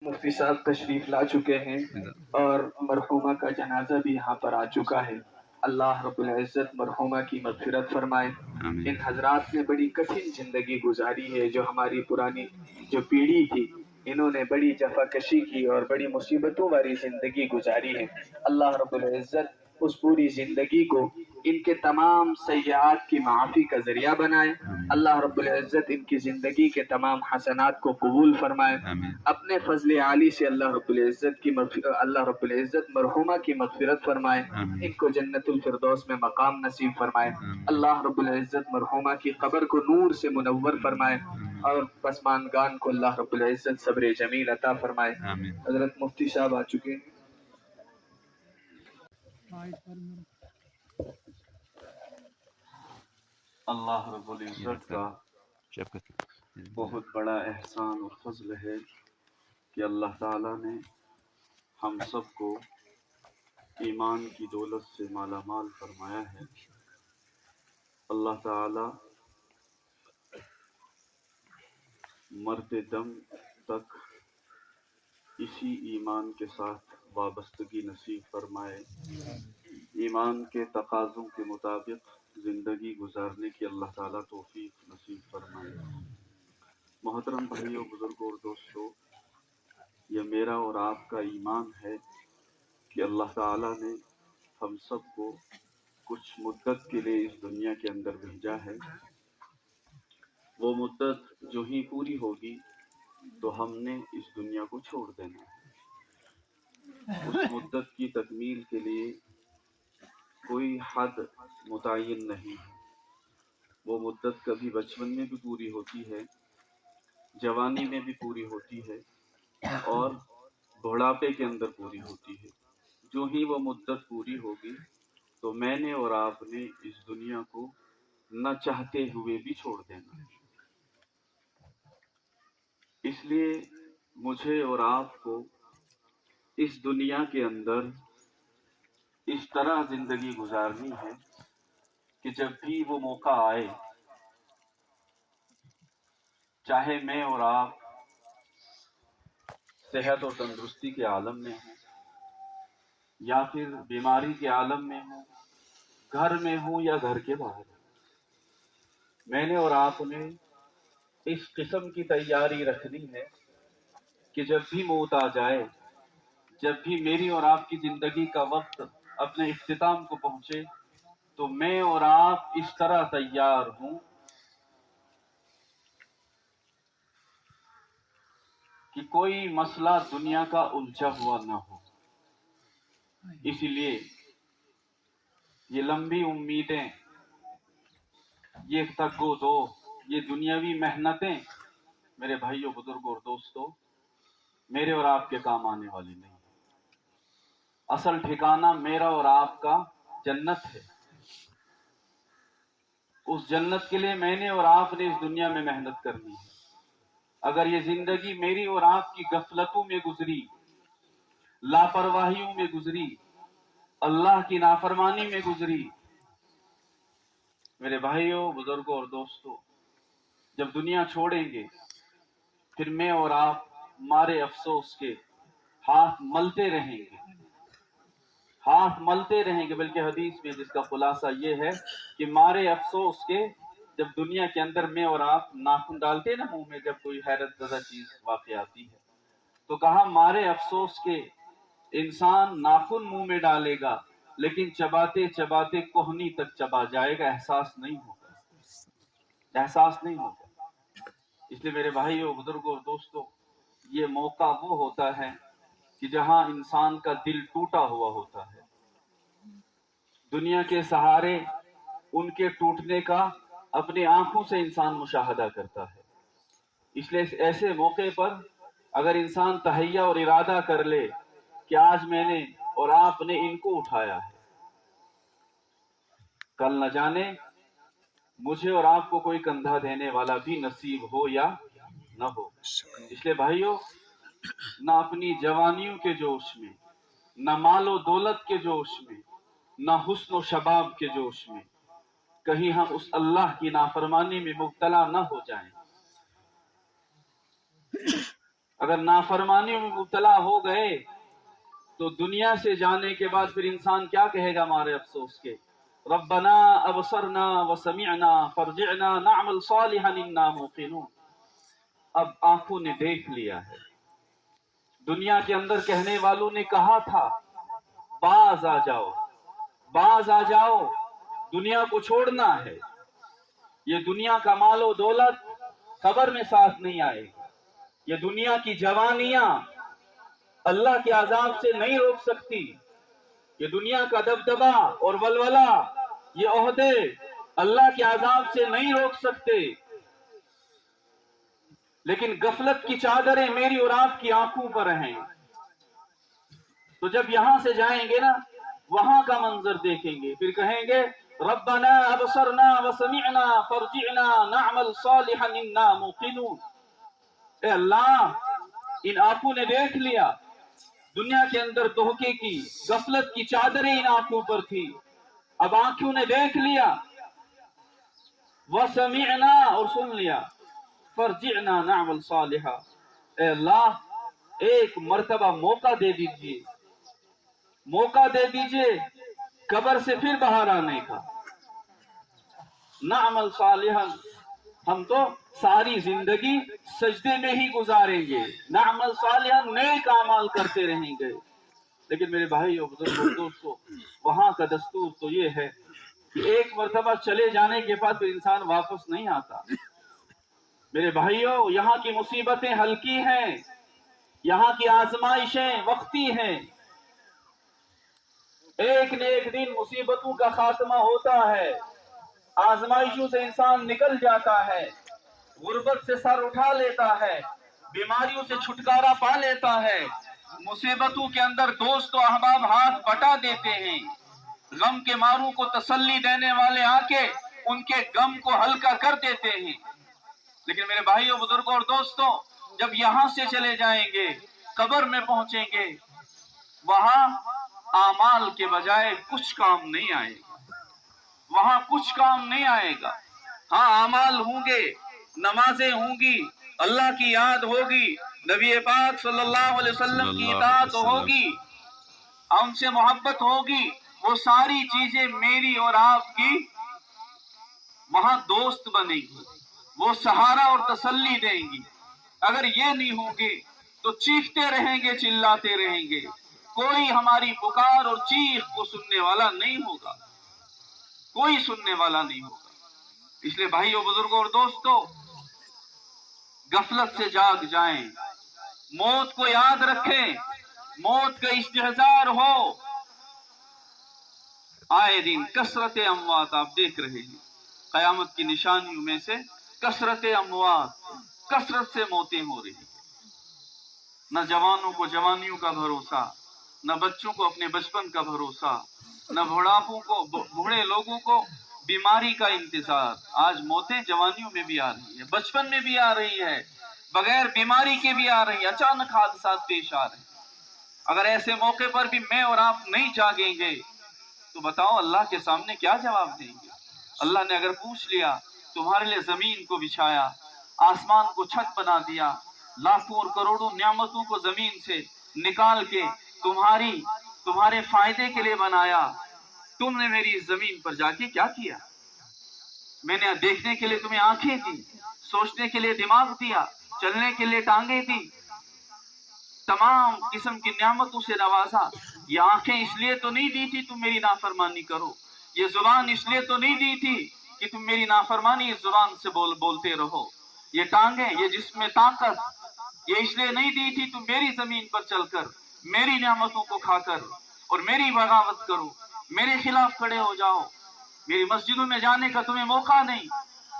مفتی صاحب تشریف لا چکے ہیں اور مرحومہ کا جنازہ بھی یہاں پر آ چکا ہے۔ اللہ رب العزت مرحومہ کی مغفرت فرمائے۔ ان حضرات نے بڑی کٹھن زندگی گزاری ہے، جو ہماری پرانی جو پیڑھی تھی انہوں نے بڑی جفاکشی کی اور بڑی مصیبتوں والی زندگی گزاری ہے۔ اللہ رب العزت اس پوری زندگی کو ان کے تمام سیئات کی معافی کا ذریعہ بنائے۔ اللہ رب العزت ان کی زندگی کے تمام حسنات کو قبول فرمائے۔ اپنے فضل عالی سے اللہ رب العزت مرحومہ کی مغفرت فرمائے، ان کو جنت الفردوس میں مقام نصیب فرمائے۔ اللہ رب العزت مرحومہ کی قبر کو نور سے منور فرمائے اور پسماندگان کو اللہ رب العزت صبر جمیل عطا فرمائے۔ حضرت مفتی صاحب آ چکے ہیں۔ اللہ رب العزت کا بہت بڑا احسان اور فضل ہے کہ اللہ تعالیٰ نے ہم سب کو ایمان کی دولت سے مالا مال فرمایا ہے۔ اللہ تعالیٰ مرتے دم تک اسی ایمان کے ساتھ وابستگی نصیب فرمائے، ایمان کے تقاضوں کے مطابق زندگی گزارنے کی اللہ تعالیٰ توفیق نصیب فرمائے۔ محترم بھائیوں، بزرگوں اور دوستوں، یہ میرا اور آپ کا ایمان ہے کہ اللہ تعالیٰ نے ہم سب کو کچھ مدت کے لیے اس دنیا کے اندر بھیجا ہے۔ وہ مدت جو ہی پوری ہوگی تو ہم نے اس دنیا کو چھوڑ دینا ہے۔ اس مدت کی تکمیل کے لیے کوئی حد متعین نہیں ہے۔ وہ مدت کبھی بچپن میں بھی پوری ہوتی ہے، جوانی میں بھی پوری ہوتی ہے اور بڑھاپے کے اندر پوری ہوتی ہے۔ جو ہی وہ مدت پوری ہوگی تو میں نے اور آپ نے اس دنیا کو نہ چاہتے ہوئے بھی چھوڑ دینا ہے۔ اس لیے مجھے اور آپ کو اس دنیا کے اندر اس طرح زندگی گزارنی ہے کہ جب بھی وہ موقع آئے، چاہے میں اور آپ صحت اور تندرستی کے عالم میں ہوں یا پھر بیماری کے عالم میں ہوں، گھر میں ہوں یا گھر کے باہر ہوں، میں نے اور آپ نے اس قسم کی تیاری رکھنی ہے کہ جب بھی موت آ جائے، جب بھی میری اور آپ کی زندگی کا وقت اپنے اختتام کو پہنچے تو میں اور آپ اس طرح تیار ہوں کہ کوئی مسئلہ دنیا کا الجھا ہوا نہ ہو۔ اسی لیے یہ لمبی امیدیں، یہ تگ و دو، یہ دنیاوی محنتیں میرے بھائیوں، بزرگوں اور دوستوں میرے اور آپ کے کام آنے والی نہیں۔ اصل ٹھکانہ میرا اور آپ کا جنت ہے۔ اس جنت کے لیے میں نے اور آپ نے اس دنیا میں محنت کرنی ہے۔ اگر یہ زندگی میری اور آپ کی غفلتوں میں گزری، لاپرواہیوں میں گزری، اللہ کی نافرمانی میں گزری، میرے بھائیوں، بزرگوں اور دوستوں، جب دنیا چھوڑیں گے پھر میں اور آپ مارے افسوس کے ہاتھ ملتے رہیں گے، ہاتھ ملتے رہیں گے۔ بلکہ حدیث میں جس کا خلاصہ یہ ہے کہ مارے افسوس کے، جب دنیا کے اندر میں اور آپ ناخن ڈالتے نا منہ میں، جب کوئی حیرت زدہ چیز واقع آتی ہے تو کہا مارے افسوس کے انسان ناخن منہ میں ڈالے گا لیکن چباتے چباتے کوہنی تک چبا جائے گا، احساس نہیں ہوگا، احساس نہیں ہوگا۔ اس لیے میرے بھائیوں، بزرگوں اور دوستوں، یہ موقع وہ ہوتا ہے کہ جہاں انسان کا دل ٹوٹا ہوا ہوتا ہے، دنیا کے سہارے ان کے ٹوٹنے کا اپنی آنکھوں سے انسان مشاہدہ کرتا ہے۔ اس لیے ایسے موقع پر اگر انسان تہیہ اور ارادہ کر لے کہ آج میں نے اور آپ نے ان کو اٹھایا ہے، کل نہ جانے مجھے اور آپ کو کوئی کندھا دینے والا بھی نصیب ہو یا نہ ہو۔ اس لیے بھائیوں، نہ اپنی جوانیوں کے جوش میں، نہ مال و دولت کے جوش میں، نہ حسن و شباب کے جوش میں کہیں ہم اس اللہ کی نافرمانی میں مبتلا نہ ہو جائیں۔ अगर नाफरमानियों में मुब्तला हो गए तो दुनिया से जाने के बाद फिर इंसान क्या कहेगा हमारे अफसोस के, रब्बना अबसरना व समिअना फरजिअना नअमल सालिहन इन्ना मूक़िनून। अब आंखों ने देख लिया है। दुनिया के अंदर कहने वालों ने कहा था बाज आ जाओ, बाज आ जाओ, दुनिया को छोड़ना है। ये दुनिया का मालो दौलत कब्र में साथ नहीं आएगा। ये दुनिया की जवानियां अल्लाह के अजाब से नहीं रोक सकती। ये दुनिया का दबदबा और वलवला, ये ओहदे अल्लाह के अजाब से नहीं रोक सकते। लेकिन गफलत की चादरें मेरी और आपकी आंखों पर हैं। तो जब यहां से जाएंगे ना, वहां का मंजर देखेंगे, फिर कहेंगे रब्बना अबसरना व समिअना फरजिअना नअमल सालिहन इन्ना मूक़िनून। ए अल्लाह, इन आंखों ने देख लिया, दुनिया के अंदर धोखे की गफलत की चादरें इन आंखों पर थी, अब आंखों ने देख लिया, व समिअना और सुन लिया, फरजिअना नअमल सालिहा। ए अल्लाह, एक मर्तबा मौका दे दीजिए, मौका दे दीजिए कब्र से फिर बाहर आने का। नअमल सालिहन, हम तो सारी जिंदगी सजदे में ही गुजारेंगे, नअमल सालिहन नेक अमाल करते रहेंगे। लेकिन मेरे भाई और बुजुर्गों दोस्तों, वहां का दस्तूर तो ये है कि एक मर्तबा चले जाने के बाद फिर इंसान वापस नहीं आता। मेरे भाइयों, यहाँ की मुसीबतें हल्की हैं, यहाँ की आजमाइशें वक्ती हैं। एक न एक दिन मुसीबतों का खात्मा होता है, आजमाइशों से इंसान निकल जाता है, गुर्बत से सर उठा लेता है, बीमारियों से छुटकारा पा लेता है। मुसीबतों के अंदर दोस्त और अहबाब हाथ बटा देते हैं, गम के मारू को तसल्ली देने वाले आके उनके गम को हल्का कर देते हैं। लेकिन मेरे भाइयों, बुजुर्गों और दोस्तों, जब यहां से चले जाएंगे, कब्र में पहुंचेंगे, वहां आमाल के बजाय कुछ काम नहीं आएगा, वहां कुछ काम नहीं आएगा। हाँ, आमाल होंगे, नमाजें होंगी, अल्लाह की याद होगी, नबी पाक सल्लल्लाहु अलैहि वसल्लम की इताअत होगी, हमसे मोहब्बत होगी, वो सारी चीजें मेरी और आपकी वहां दोस्त बनेगी, वो सहारा और तसल्ली देंगी। अगर ये नहीं होगी तो चीखते रहेंगे, चिल्लाते रहेंगे, कोई हमारी पुकार और चीख को सुनने वाला नहीं होगा, कोई सुनने वाला नहीं होगा। इसलिए भाइयों, बुजुर्गों और दोस्तों, गफलत से जाग जाएं, मौत को याद रखें, मौत का इस्तेहजार हो। आए दिन कसरत अमवात आप देख रहे हैं, कयामत की निशानियों में से कसरत अमवात, कसरत से मौतें हो रही हैं। न जवानों को जवानियों का भरोसा, न बच्चों को अपने बचपन का भरोसा, न बुढ़ापों को, बूढ़े लोगों को बीमारी का इंतजार। आज मौतें जवानियों में भी आ रही है, बचपन में भी आ रही है, बगैर बीमारी के भी आ रही है, अचानक हादसात पेश आ रहे हैं। अगर ऐसे मौके पर भी मैं और आप नहीं जागेंगे तो बताओ अल्लाह के सामने क्या जवाब देंगे। अल्लाह ने अगर पूछ लिया, तुम्हारे लिए जमीन को बिछाया, आसमान को छत बना दिया, लाखों और करोड़ों नियामतों को जमीन से निकाल के तुम्हारे फायदे के लिए बनाया, तुमने मेरी इस जमीन पर जाके क्या किया? मैंने देखने के लिए तुम्हें आंखें दी, सोचने के लिए दिमाग दिया, चलने के लिए टांगे दी, तमाम किस्म की नियामतों से नवाजा। ये आंखें इसलिए तो नहीं दी थी तुम मेरी नाफरमानी करो, ये जुबान इसलिए तो नहीं दी थी कि तुम मेरी नाफरमानी इस जुबान से बोलते रहो, ये टांगे, ये जिस्म में ताकत, ये इसलिए नहीं दी थी तुम मेरी जमीन पर चलकर मेरी नियामतों को खाकर और मेरी बगावत करो, मेरे खिलाफ खड़े हो जाओ। मेरी मस्जिदों में जाने का तुम्हें मौका नहीं,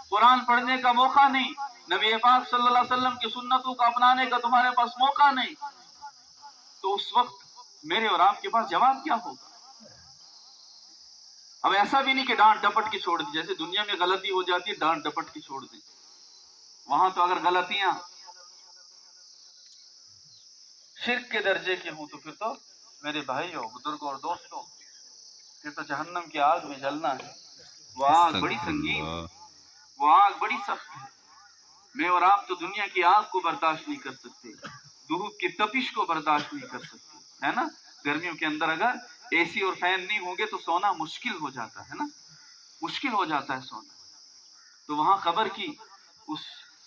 कुरान पढ़ने का मौका नहीं, नबी पाक सल्लल्लाहु अलैहि वसल्लम की सुन्नतों को अपनाने का तुम्हारे पास मौका नहीं, तो उस वक्त मेरे और आपके पास जवाब क्या होगा? अब ऐसा भी नहीं कि डांट डपट की छोड़ दी, जैसे दुनिया में गलती हो जाती है डांट डपट की छोड़ दी। वहां तो अगर गलतियां शिर्क के दर्जे की हों तो फिर तो मेरे भाइयों, बुजुर्गों और दोस्तों, फिर तो जहन्नम की आग में जलना है। वो आग बड़ी संगीन, वो आग बड़ी सख्त है। मैं और आप तो दुनिया की आग को बर्दाश्त नहीं कर सकते, धूप की तपिश को बर्दाश्त नहीं कर सकती, है ना। गर्मियों के अंदर अगर एसी और फैन नहीं होंगे तो सोना मुश्किल हो जाता है ना, मुश्किल हो जाता है सोना। तो वहां उस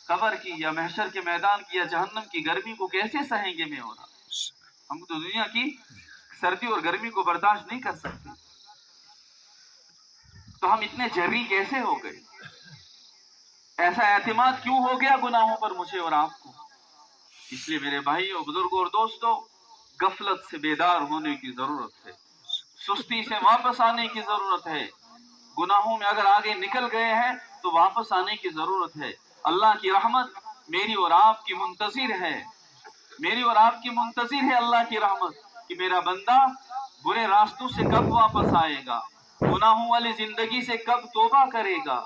कब्र की या महशर के मैदान की या जहन्नम की गर्मी को कैसे सहेंगे मैं और आप? हम तो दुनिया की सर्दी और गर्मी को बर्दाश्त नहीं कर सकते, तो हम इतने जर्री कैसे हो गए? ऐसा एतमाद क्यों हो गया गुनाहों पर मुझे और आपको? इसलिए मेरे भाइयों, बुजुर्गों और दोस्तों, गफलत से बेदार होने की जरूरत है, सुस्ती से वापस आने की जरूरत है। गुनाहों में अगर आगे निकल गए हैं तो वापस आने की जरूरत है। अल्लाह की रहमत मेरी और आपकी मुंतजिर है, मेरी और आपकी मुंतजिर है अल्लाह की रहमत कि मेरा बंदा बुरे रास्तों से कब वापस आएगा, गुनाहों वाली जिंदगी से कब तौबा करेगा,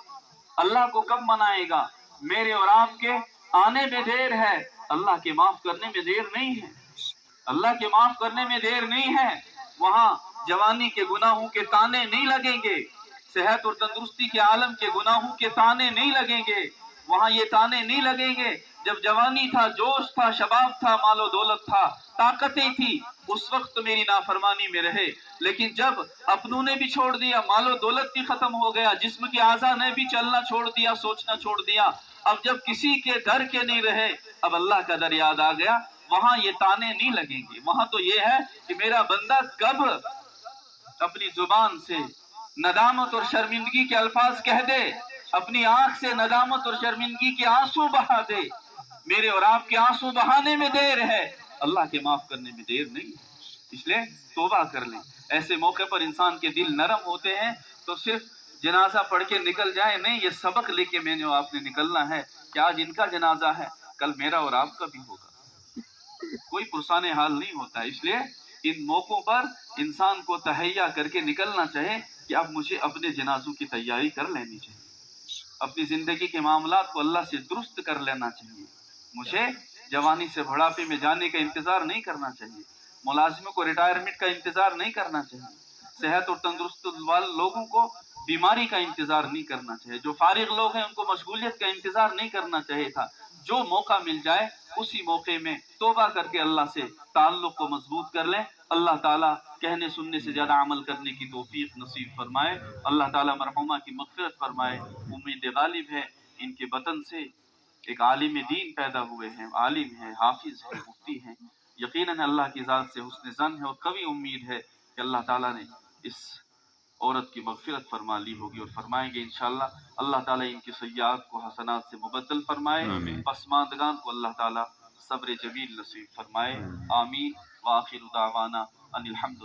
अल्लाह को कब मनाएगा। मेरे और आपके आने में देर है, अल्लाह के माफ करने में देर नहीं है, अल्लाह के माफ करने में देर नहीं है। वहां जवानी के गुनाहों के ताने नहीं लगेंगे, सेहत और तंदुरुस्ती के आलम के गुनाहों के ताने नहीं लगेंगे, वहां ये ताने नहीं लगेंगे। जब जवानी था, जोश था, शबाब था, मालो दौलत था, ताकतें थी, उस वक्त तो मेरी नाफरमानी में रहे। लेकिन जब अपनों ने भी छोड़ दिया, मालो दौलत भी खत्म हो गया, जिस्म की आज़ा ने भी चलना छोड़ दिया, सोचना छोड़ दिया, अब जब किसी के डर के नहीं रहे, अब अल्लाह का डर याद आ गया, वहां ये ताने नहीं लगेंगे। वहां तो ये है कि मेरा बंदा कब अपनी जुबान से नदामत और शर्मिंदगी के अल्फाज कह दे, अपनी आंख से नदामत और शर्मिंदगी के आंसू बहा दे। मेरे और आपके आंसू बहाने में देर है, अल्लाह के माफ करने में देर नहीं है। इसलिए तौबा कर लें। ऐसे मौके पर इंसान के दिल नरम होते हैं, तो सिर्फ जनाजा पढ़ के निकल जाए नहीं, ये सबक लेके मैंने और आपने निकलना है कि आज इनका जनाजा है, कल मेरा और आपका भी होगा। कोई पुरसाने हाल नहीं होता। इसलिए इन मौकों पर इंसान को तहैया करके निकलना चाहिए कि अब मुझे अपने जनाजों की तैयारी कर लेनी चाहिए, अपनी जिंदगी के मामलात को अल्लाह से दुरुस्त कर लेना चाहिए। मुझे जवानी से बुढ़ापे में जाने का इंतजार नहीं करना चाहिए, मुलाजिमों को रिटायरमेंट का इंतजार नहीं करना चाहिए, सेहत और तंदुरुस्त वाले लोगों को बीमारी का इंतजार नहीं करना चाहिए, जो फारिग लोग हैं उनको मशगूलियत का इंतजार नहीं करना चाहिए था। जो मौका मिल जाए उसी मौके में तौबा करके अल्लाह से ताल्लुक को मजबूत कर लें। अल्लाह ताला कहने सुनने से ज्यादा अमल करने की तौफीक नसीब फरमाए। अल्लाह ताला मरहुमा की मग़फ़िरत फरमाए। उम्मीद गालिब है, इनके बतन से एक आलिम दीन पैदा हुए हैं, आलिम है, हाफिज है, मुफ्ती हैं। यकीनन अल्लाह की ज़ात से हुस्न ज़न है और कभी उम्मीद है कि अल्लाह ताला ने इस औरत की मग़फ़िरत फरमा ली होगी और फरमाएंगे इंशाअल्लाह। अल्लाह ताला इनकी सय्यात को हसनात से मुबद्दल फरमाए, पसमानदगान को अल्लाह ताला सब्र जमील नसीब फरमाए। आमीन। व आखिरु दावाना अनिल हम्दुलिल्लाह।